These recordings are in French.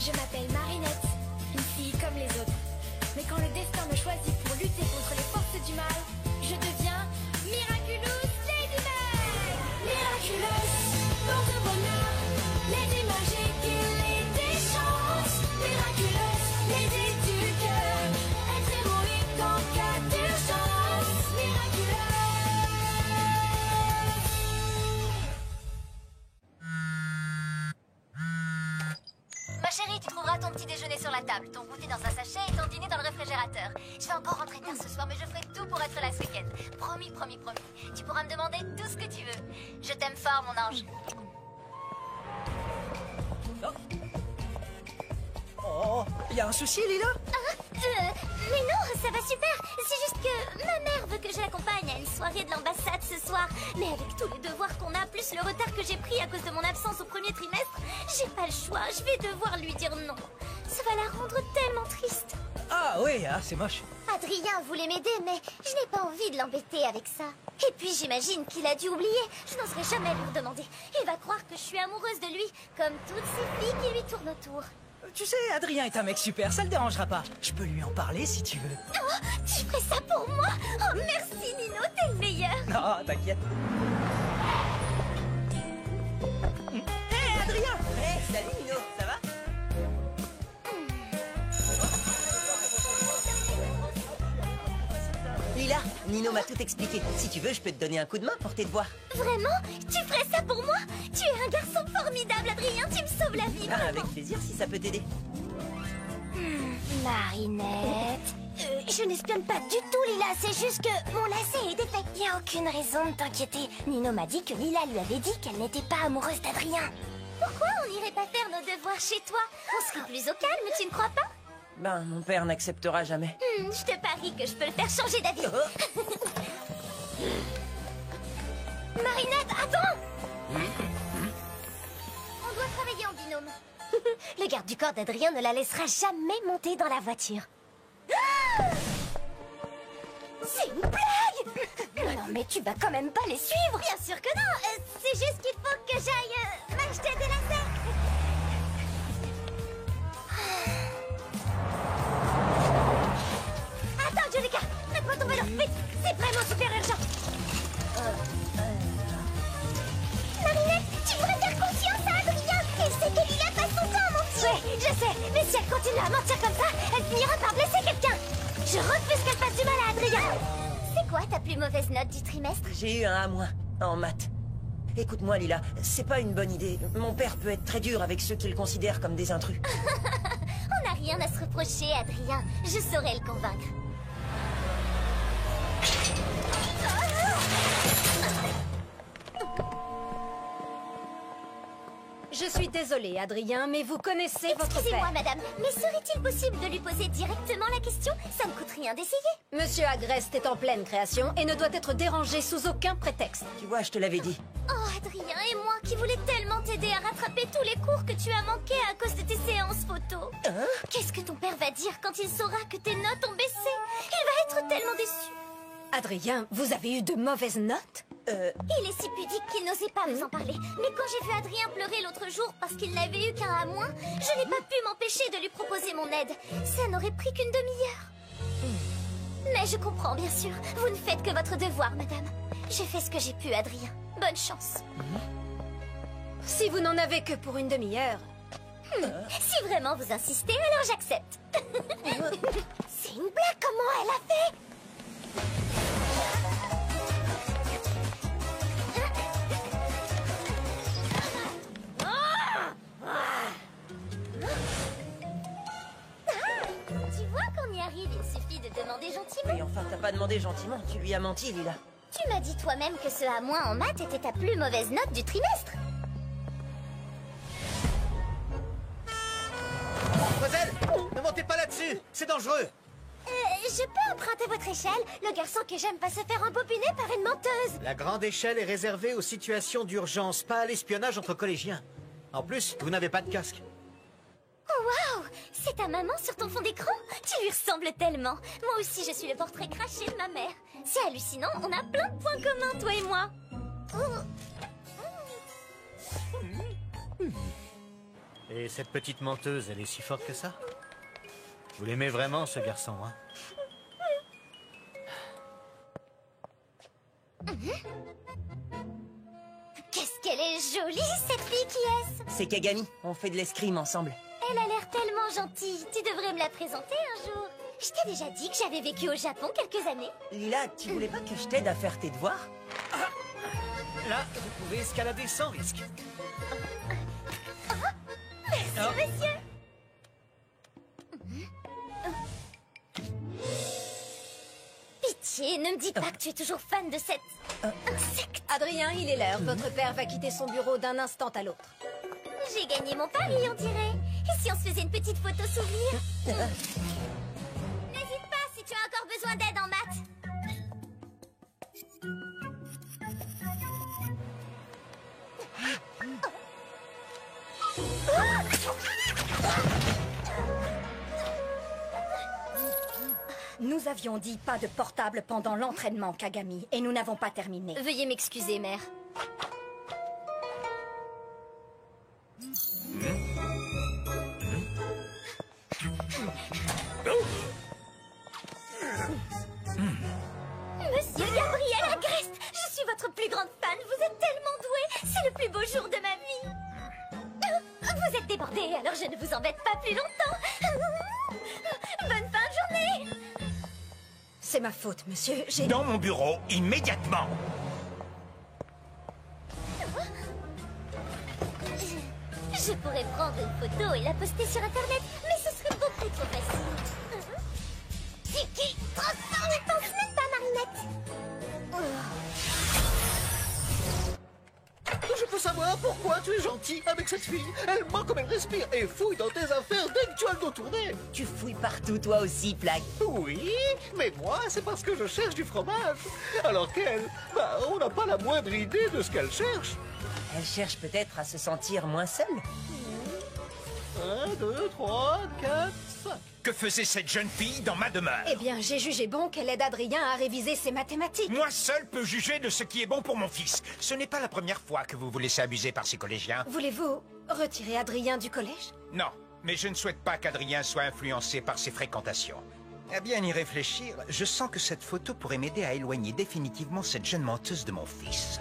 Je m'appelle Marinette, une fille comme les autres. Mais quand le destin me choisit pour lutter contre les forces du mal, je deviens Miraculous Ladybug. Miraculous, porte bonheur, Lady magique et Lady chance. Miraculous, Lady du cœur, être héroïque en cas d'urgence. Miraculous. Ma chérie, tu trouveras ton petit déjeuner sur la table, ton goûter dans un sachet et ton dîner dans le réfrigérateur. Je vais encore rentrer tard ce soir, mais je ferai tout pour être là ce week-end. Promis, promis, promis. Tu pourras me demander tout ce que tu veux. Je t'aime fort, mon ange. Oh, y a un souci, Lila? Mais non, ça va super. C'est juste que ma mère veut que je l'accompagne à une soirée de l'ambassade ce soir. Mais avec tous les devoirs qu'on a, plus le retard que j'ai pris à cause de mon absence au premier trimestre, j'ai pas le choix. Je vais devoir lui dire non. Ça va la rendre tellement triste. Ah oui, ah, c'est moche. Adrien voulait m'aider, mais je n'ai pas envie de l'embêter avec ça. Et puis j'imagine qu'il a dû oublier. Je n'oserais jamais lui redemander. Il va croire que je suis amoureuse de lui, comme toutes ces filles qui lui tournent autour. Tu sais, Adrien est un mec super, ça le dérangera pas. Je peux lui en parler si tu veux. Oh, tu ferais ça pour moi? Oh, merci Nino, t'es le meilleur. Non, t'inquiète. Hé, Adrien! Hé, salut Nino, ça va? Lila, Nino m'a tout expliqué. Si tu veux, je peux te donner un coup de main pour tes devoirs. Vraiment? Tu ferais ça pour moi? Tu es un garçon formidable, Adrien. Tu me sauves la vie, Ah, vraiment. avec plaisir si ça peut t'aider. Marinette... je n'espionne pas du tout, Lila. C'est juste que mon lacet est défait. Il n'y a aucune raison de t'inquiéter. Nino m'a dit que Lila lui avait dit qu'elle n'était pas amoureuse d'Adrien. Pourquoi on n'irait pas faire nos devoirs chez toi? On serait plus au calme, tu ne crois pas? Ben, mon père n'acceptera jamais. Je te parie que je peux le faire changer d'avis. Marinette, attends! On doit travailler en binôme. Le garde du corps d'Adrien ne la laissera jamais monter dans la voiture. C'est une blague! Non mais tu vas quand même pas les suivre! Bien sûr que non! C'est juste qu'il faut que j'aille m'acheter des lacets! Attends, Julika! Mets-moi ton vélo! Vite! C'est vraiment super urgent! Marinette, tu pourrais faire confiance à Adrien! Il sait que Lila passe son temps à mentir! Oui, je sais! Mais si elle continue à mentir comme ça, elle finira par blesser quelqu'un! Je refuse qu'elle fasse du mal à Adrien! C'est quoi ta plus mauvaise note du trimestre? J'ai eu un A- en maths. Écoute-moi, Lila, c'est pas une bonne idée. Mon père peut être très dur avec ceux qu'il considère comme des intrus. On n'a rien à se reprocher, Adrien. Je saurais le convaincre. Je suis désolée, Adrien, mais vous connaissez votre Excusez-moi, père. madame, mais serait-il possible de lui poser directement la question? Ça ne coûte rien d'essayer. Monsieur Agreste est en pleine création et ne doit être dérangé sous aucun prétexte. Tu vois, je te l'avais dit. Oh, Adrien et moi qui voulais tellement t'aider à rattraper tous les cours que tu as manqués à cause de tes séances photo. Hein? Qu'est-ce que ton père va dire quand il saura que tes notes ont baissé? Il va être tellement déçu. Adrien, vous avez eu de mauvaises notes? Il est si pudique qu'il n'osait pas vous en parler. Mais quand j'ai vu Adrien pleurer l'autre jour parce qu'il n'avait eu qu'un à moins, je n'ai pas pu m'empêcher de lui proposer mon aide. Ça n'aurait pris qu'une demi-heure. Mais je comprends, bien sûr. Vous ne faites que votre devoir, madame. J'ai fait ce que j'ai pu, Adrien. Bonne chance. Si vous n'en avez que pour une demi-heure... Si vraiment vous insistez, alors j'accepte. C'est une blague, comment elle a fait? Tu vois qu'on y arrive, il suffit de demander gentiment. Mais enfin, t'as pas demandé gentiment, tu lui as menti, Lila. Tu m'as dit toi-même que ce A- en maths était ta plus mauvaise note du trimestre. Mademoiselle, ne montez pas là-dessus, c'est dangereux. Je peux emprunter votre échelle? Le garçon que j'aime va se faire embobiner par une menteuse. La grande échelle est réservée aux situations d'urgence, pas à l'espionnage entre collégiens. En plus, vous n'avez pas de casque. Oh waouh! C'est ta maman sur ton fond d'écran? Tu lui ressembles tellement. Moi aussi, je suis le portrait craché de ma mère. C'est hallucinant, on a plein de points communs, toi et moi. Et cette petite menteuse, elle est si forte que ça? Vous l'aimez vraiment, ce garçon, hein? Qu'est-ce qu'elle est jolie, cette fille qui est-ce? C'est Kagami, on fait de l'escrime ensemble. Elle a l'air tellement gentille. Tu devrais me la présenter un jour. Je t'ai déjà dit que j'avais vécu au Japon quelques années. Lila, tu voulais pas que je t'aide à faire tes devoirs? Là, vous pouvez escalader sans risque. Merci, monsieur. Pitié, ne me dis pas que tu es toujours fan de cette insecte. Adrien, il est l'heure. Votre père va quitter son bureau d'un instant à l'autre. J'ai gagné mon pari, on dirait. Et si on se faisait une petite photo souvenir? N'hésite pas si tu as encore besoin d'aide en maths. Nous avions dit pas de portable pendant l'entraînement, Kagami, et nous n'avons pas terminé. Veuillez m'excuser, mère. Monsieur Gabriel Agreste, je suis votre plus grande fan. Vous êtes tellement doué. C'est le plus beau jour de ma vie. Vous êtes débordé, alors je ne vous embête pas plus longtemps. Bonne fin de journée. C'est ma faute, monsieur. J'ai... Dans mon bureau, immédiatement. Je pourrais prendre une photo et la poster sur Internet, mais ce serait beaucoup trop facile. Tiki, transforme ton slip, ta Marinette. Je peux savoir pourquoi tu es gentil avec cette fille. Elle ment comme elle respire et fouille dans tes affaires dès que tu as le dos tourné. Tu fouilles partout, toi aussi, Plague. Oui, mais moi, c'est parce que je cherche du fromage. Alors qu'elle, on n'a pas la moindre idée de ce qu'elle cherche. Elle cherche peut-être à se sentir moins seule. 1, 2, 3, 4, 5. Que faisait cette jeune fille dans ma demeure? Eh bien, j'ai jugé bon qu'elle aide Adrien à réviser ses mathématiques. Moi seul peux juger de ce qui est bon pour mon fils. Ce n'est pas la première fois que vous vous laissez abuser par ces collégiens. Voulez-vous retirer Adrien du collège? Non, mais je ne souhaite pas qu'Adrien soit influencé par ses fréquentations. À bien y réfléchir, je sens que cette photo pourrait m'aider à éloigner définitivement cette jeune menteuse de mon fils.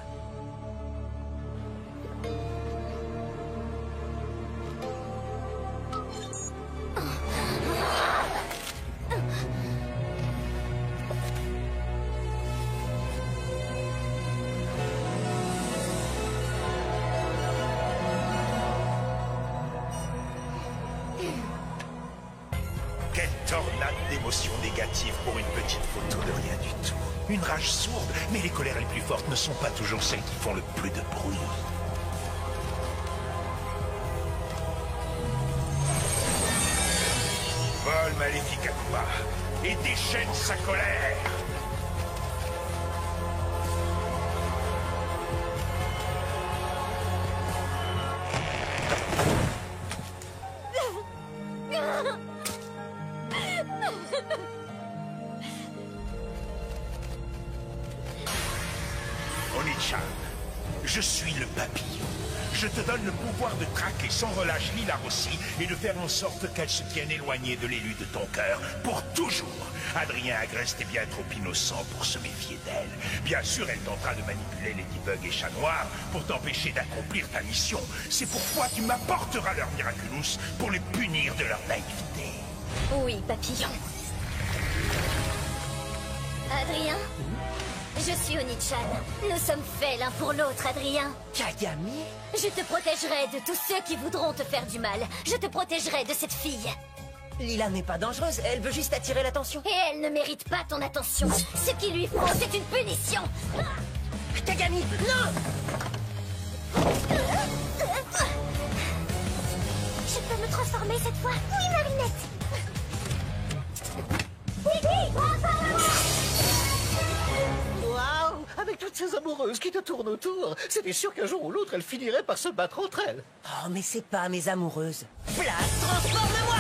Quelle tornade d'émotions négatives pour une petite photo de rien du tout. Une rage sourde, mais les colères les plus fortes ne sont pas toujours celles qui font le plus de bruit. Vole maléfique Akuma et déchaîne sa colère. Oni-chan, je suis le papillon. Je te donne le pouvoir de traquer sans relâche Lila Rossi et de faire en sorte qu'elle se tienne éloignée de l'élu de ton cœur pour toujours. Adrien Agreste est bien trop innocent pour se méfier d'elle. Bien sûr, elle tentera de manipuler Ladybug et Chat Noir pour t'empêcher d'accomplir ta mission. C'est pourquoi tu m'apporteras leur Miraculous pour les punir de leur naïveté. Oui, papillon. Adrien, je suis Oni-chan. Nous sommes faits l'un pour l'autre, Adrien. Kagami? Je te protégerai de tous ceux qui voudront te faire du mal. Je te protégerai de cette fille. Lila n'est pas dangereuse, elle veut juste attirer l'attention. Et elle ne mérite pas ton attention. Ce qu'il lui faut, c'est une punition. Kagami, non! Je peux me transformer cette fois? Oui, Marinette. Tiki, transforme-moi! Waouh! Avec toutes ces amoureuses qui te tournent autour, c'était sûr qu'un jour ou l'autre, elles finiraient par se battre entre elles. Oh, mais c'est pas mes amoureuses. Plague, transforme-moi!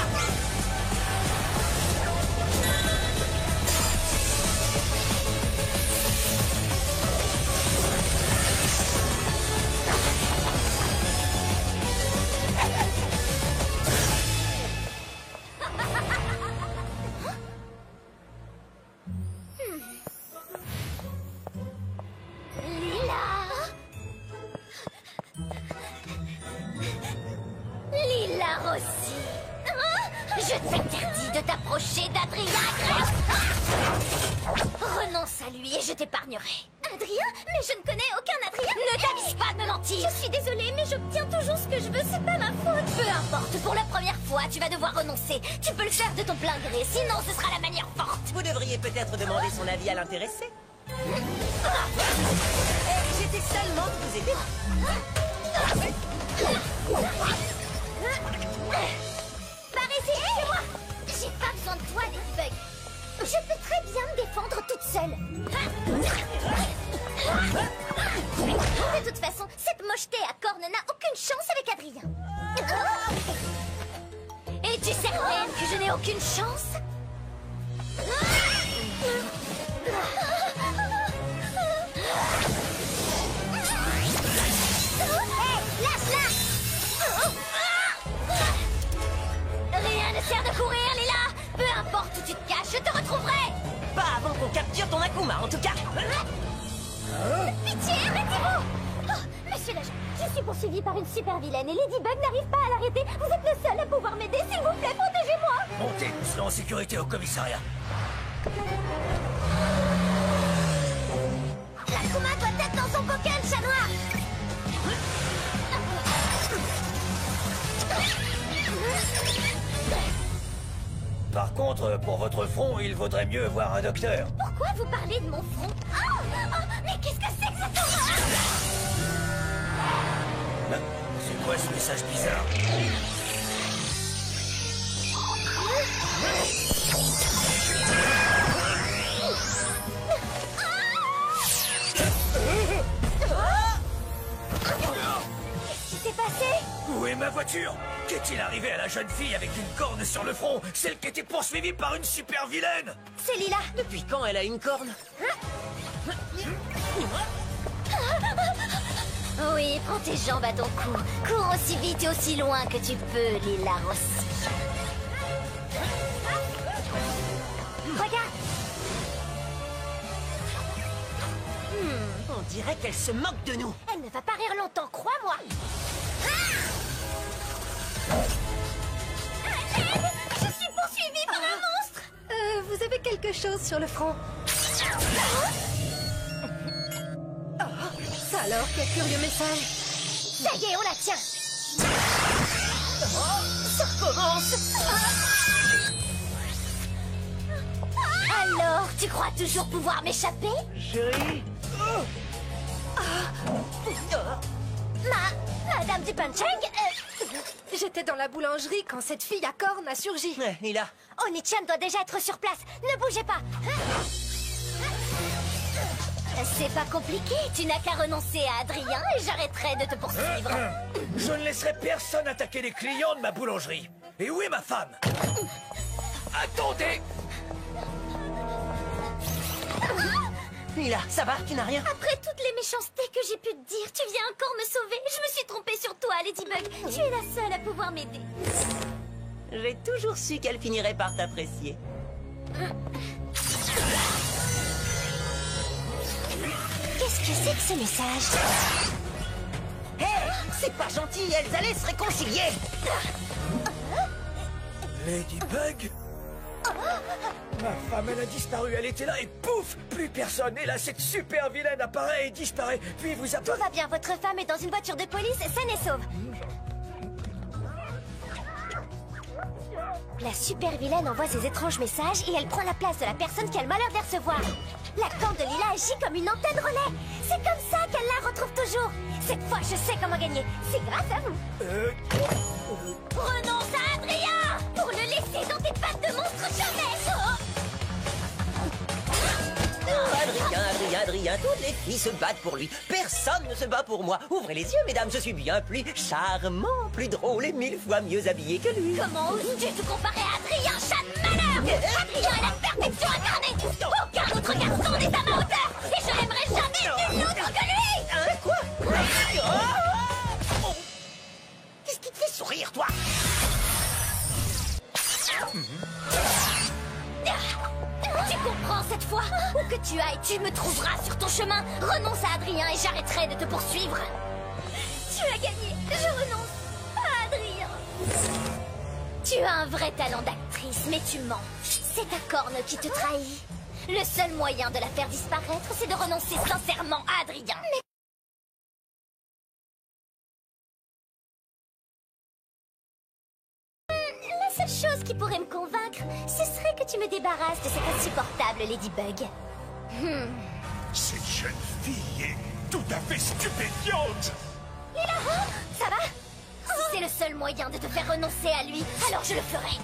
Rossi. Je t'interdis de t'approcher d'Adrien Grey. Renonce à lui et je t'épargnerai. Adrien? Mais je ne connais aucun Adrien. Ne t'avise pas de me mentir. Je suis désolée, mais j'obtiens toujours ce que je veux, c'est pas ma faute. Peu importe, pour la première fois, tu vas devoir renoncer. Tu peux le faire de ton plein gré, sinon ce sera la manière forte. Vous devriez peut-être demander son avis à l'intéressé. J'étais seulement de vous aider. Par ici, c'est moi. J'ai pas besoin de toi, Ladybug. Je peux très bien me défendre toute seule. De toute façon, cette mocheté à cornes n'a aucune chance avec Adrien. Et tu sais même que je n'ai aucune chance? Hey, lâche-la! Rien ne sert de courir, Lila! Peu importe où tu te caches, je te retrouverai! Pas avant qu'on capture ton Akuma, en tout cas. Pitié, arrêtez-vous! Oh, monsieur l'agent, je suis poursuivi par une super vilaine et Ladybug n'arrive pas à l'arrêter. Vous êtes le seul à pouvoir m'aider, s'il vous plaît, protégez-moi! Montez, nous serons en sécurité au commissariat. L'Akuma doit être dans son coquin, chat noir! Par contre, pour votre front, il vaudrait mieux voir un docteur. Pourquoi vous parlez de mon front? Oh, mais qu'est-ce que c'est que ça? C'est quoi ce message bizarre? Qu'est-ce qui s'est passé? Où est ma voiture? Qu'est-il arrivé à la jeune fille avec une corne sur le front? Celle qui était poursuivie par une super vilaine? C'est Lila. Depuis quand elle a une corne? Oui, prends tes jambes à ton cou. Cours aussi vite et aussi loin que tu peux, Lila Rossi. Regarde. On dirait qu'elle se moque de nous. Elle ne va pas rire longtemps, crois-moi. Je suis poursuivie par un monstre. Vous avez quelque chose sur le front. Ça alors, quel curieux message. Ça y est, on la tient. Ça commence. Alors, tu crois toujours pouvoir m'échapper? Chérie, Madame du Punching, J'étais dans la boulangerie quand cette fille à cornes a surgi. Lila. Oni-chan doit déjà être sur place. Ne bougez pas. C'est pas compliqué. Tu n'as qu'à renoncer à Adrien et j'arrêterai de te poursuivre. Je ne laisserai personne attaquer les clients de ma boulangerie. Et où est ma femme? Attendez! Lila, ça va? Tu n'as rien? Après toutes les méchancetés que j'ai pu te dire, tu viens encore me sauver. Je me suis trompée sur toi, Ladybug. Tu es la seule à pouvoir m'aider. J'ai toujours su qu'elle finirait par t'apprécier. Qu'est-ce que c'est que ce message? Hé, c'est pas gentil, elles allaient se réconcilier. Ladybug? Ma femme, elle a disparu, elle était là et pouf! Plus personne. Et là, cette super vilaine apparaît et disparaît. Puis vous Tout apparaît... va bien, votre femme est dans une voiture de police, saine et sauve. La super vilaine envoie ses étranges messages et elle prend la place de la personne qui a le malheur de les recevoir. La corne de Lila agit comme une antenne relais. C'est comme ça qu'elle la retrouve toujours. Cette fois, je sais comment gagner. C'est grâce à vous. Renonce à Adrien pour le laisser dans tes pattes de monstre jamais. Adrien, toutes les filles se battent pour lui. Personne ne se bat pour moi. Ouvrez les yeux, mesdames, je suis bien plus charmant, plus drôle et 1000 fois mieux habillé que lui. Comment oses-tu te comparer à Adrien, chat de malheur? Adrien est la perfection incarnée. Aucun autre garçon n'est à ma hauteur. Et je n'aimerais jamais nul autre que lui. Quoi? Qu'est-ce qui te fait sourire, toi? Tu comprends cette fois? Où que tu ailles, tu me trouveras sur ton chemin. Renonce à Adrien et j'arrêterai de te poursuivre. Tu as gagné. Je renonce à Adrien. Tu as un vrai talent d'actrice, mais tu mens. C'est ta corne qui te trahit. Le seul moyen de la faire disparaître, c'est de renoncer sincèrement à Adrien. Mais... La seule chose qui pourrait me convaincre, ce serait que tu me débarrasses de cette insupportable Ladybug. Cette jeune fille est tout à fait stupéfiante. Lila, ça va? Si c'est le seul moyen de te faire renoncer à lui, alors je le ferai.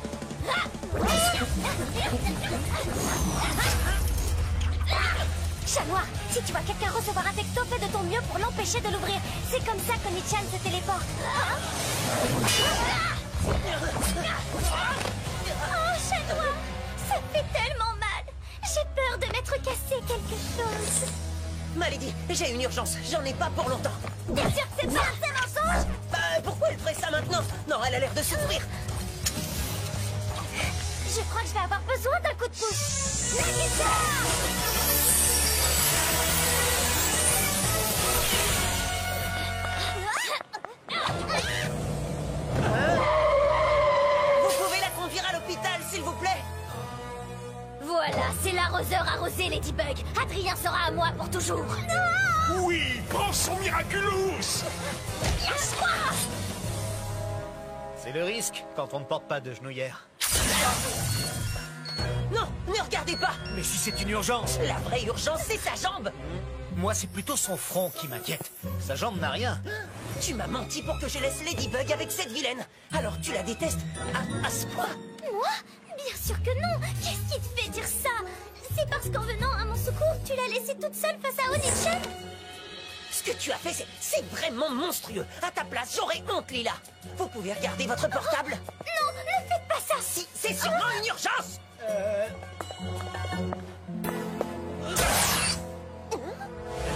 Chat noir, si tu vois quelqu'un recevoir un texto, fais de ton mieux pour l'empêcher de l'ouvrir. C'est comme ça que Nichan se téléporte. Oh, chat noir, ça fait tellement mal. J'ai peur de m'être cassé quelque chose. Malady, j'ai une urgence. J'en ai pas pour longtemps. Bien sûr que c'est pas un mensonge. Pourquoi elle ferait ça maintenant? Non, elle a l'air de souffrir. Je crois que je vais avoir besoin d'un coup de pouce. Nagisa! Vous pouvez la conduire à l'hôpital, s'il vous plaît? Voilà, c'est l'arroseur arrosé, Ladybug. Adrien sera à moi pour toujours. Non! Oui, prends son Miraculous. Lâche-moi! C'est le risque quand on ne porte pas de genouillère. Non, ne regardez pas. Mais si c'est une urgence. La vraie urgence, c'est sa jambe. Moi, c'est plutôt son front qui m'inquiète. Sa jambe n'a rien. Tu m'as menti pour que je laisse Ladybug avec cette vilaine. Alors tu la détestes à ce point? Moi? Bien sûr que non. Qu'est-ce qui te fait dire ça? C'est parce qu'en venant à mon secours, tu l'as laissée toute seule face à Onichan? Ce que tu as fait, c'est vraiment monstrueux. À ta place, j'aurais honte, Lila. Vous pouvez regarder votre portable? Non, ne faites pas ça. Si, c'est sûrement une urgence.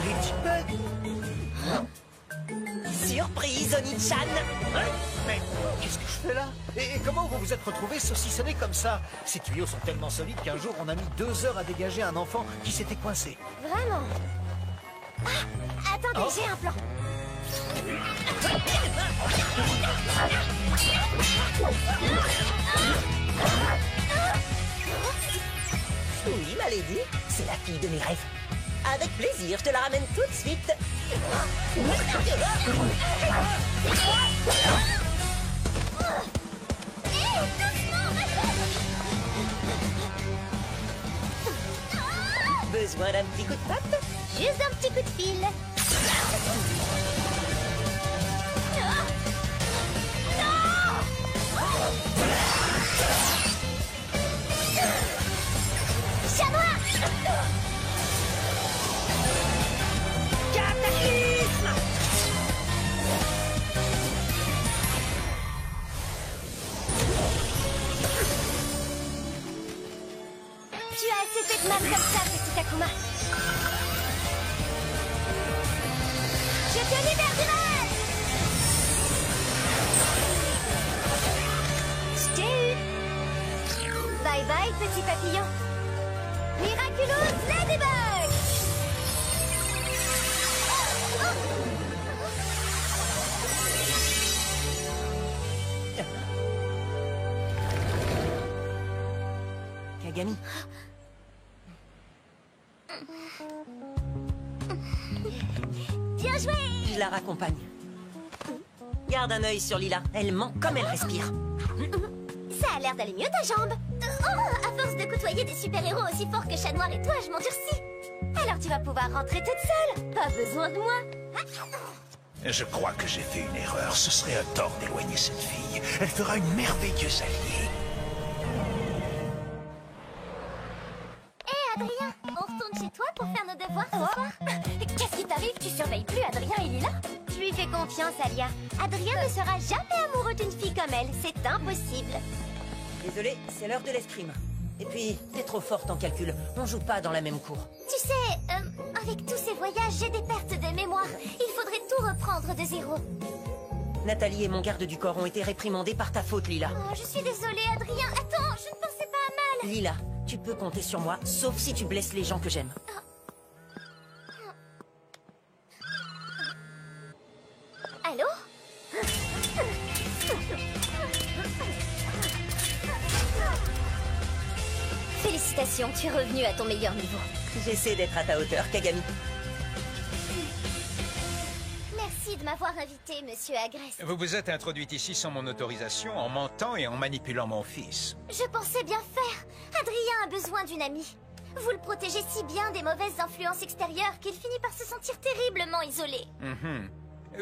Ladybug? Surprise, Onichan. Mais qu'est-ce que je fais là? Et comment vous vous êtes retrouvés saucissonnés comme ça? Ces tuyaux sont tellement solides qu'un jour on a mis 2 heures à dégager un enfant qui s'était coincé. Vraiment? Ah, attendez, j'ai un plan. Oui, ma lady, c'est la fille de mes rêves. Avec plaisir, je te la ramène tout de suite. Besoin d'un petit coup de patte? Juste un petit coup de fil. Chat noir! Cataclysme! Tu as assez fait de mal comme ça, petit Akuma. Je te libère du mal! Je t'ai eu! Bye bye, petit papillon. Miraculous Ladybug! Kagami. Bien joué! Je la raccompagne. Garde un œil sur Lila. Elle ment comme elle respire. Ça a l'air d'aller mieux ta jambe. Oh, à force de côtoyer des super-héros aussi forts que Chat Noir et toi, je m'endurcis. Alors tu vas pouvoir rentrer toute seule. Pas besoin de moi. Je crois que j'ai fait une erreur. Ce serait un tort d'éloigner cette fille. Elle fera une merveilleuse alliée. Hé Adrien, on retourne chez toi pour faire nos devoirs ce soir? Qu'est-ce qui t'arrive? Tu surveilles plus Adrien et Lila? Je lui fais confiance, Alia. Adrien ne sera jamais amoureux d'une fille comme elle. C'est impossible. Désolé, c'est l'heure de l'escrime. Et puis, t'es trop forte en calcul. On joue pas dans la même cour. Tu sais, avec tous ces voyages, j'ai des pertes de mémoire. Il faudrait tout reprendre de zéro. Nathalie et mon garde du corps ont été réprimandés par ta faute, Lila. Oh, je suis désolée, Adrien. Attends, je ne pensais pas à mal. Lila, tu peux compter sur moi, sauf si tu blesses les gens que j'aime. Allô? Félicitations, tu es revenu à ton meilleur niveau. J'essaie d'être à ta hauteur, Kagami. Merci de m'avoir invité, monsieur Agreste. Vous vous êtes introduite ici sans mon autorisation, en mentant et en manipulant mon fils. Je pensais bien faire. Adrien a besoin d'une amie. Vous le protégez si bien des mauvaises influences extérieures qu'il finit par se sentir terriblement isolé.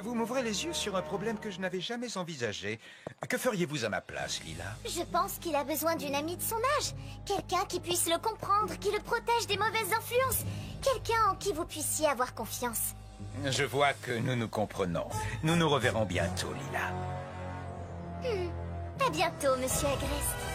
Vous m'ouvrez les yeux sur un problème que je n'avais jamais envisagé. Que feriez-vous à ma place, Lila? Je pense qu'il a besoin d'une amie de son âge. Quelqu'un qui puisse le comprendre, qui le protège des mauvaises influences. Quelqu'un en qui vous puissiez avoir confiance. Je vois que nous nous comprenons. Nous nous reverrons bientôt, Lila. À bientôt, monsieur Agreste.